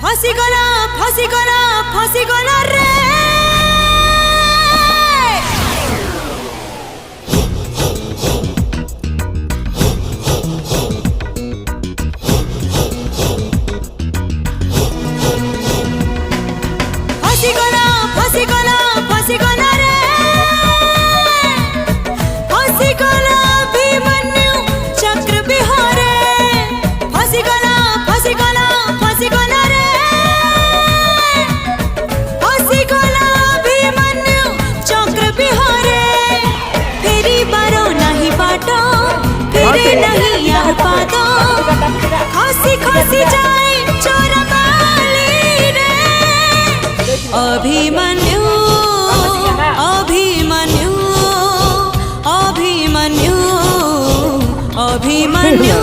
फसीगला फसीगला फसीगला रे फसीगला फसीगला फसीगला रे फसीगला अभिमन्यु चक्र बिहारे फसीगला फसीगला फसीगला रे फसीगला अभिमन्यु चक्र बिहारे फेरी बारो नहीं बाटो फेरे नहीं यार पादो खासी खासी जाए चोरबाली रे अभिमन्यु अभिमन्यु अभिमन्यु अभिमन्यु